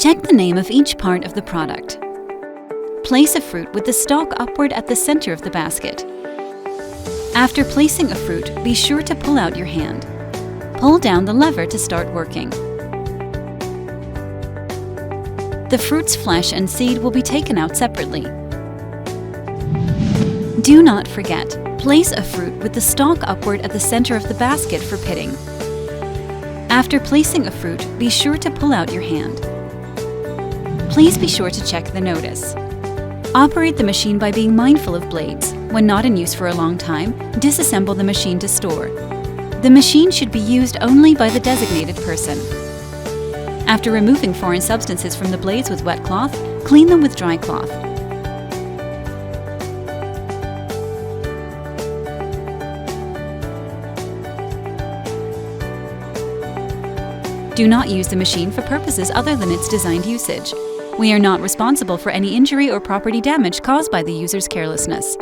Check the name of each part of the product. Place a fruit with the stalk upward at the center of the basket. After placing a fruit, be sure to pull out your hand. Pull down the lever to start working. The fruit's flesh and seed will be taken out separately. Do not forget, place a fruit with the stalk upward at the center of the basket for pitting. After placing a fruit, be sure to pull out your hand. Please be sure to check the notice. Operate the machine by being mindful of blades. When not in use for a long time, disassemble the machine to store. The machine should be used only by the designated person. After removing foreign substances from the blades with wet cloth, clean them with dry cloth. Do not use the machine for purposes other than its designed usage. We are not responsible for any injury or property damage caused by the user's carelessness.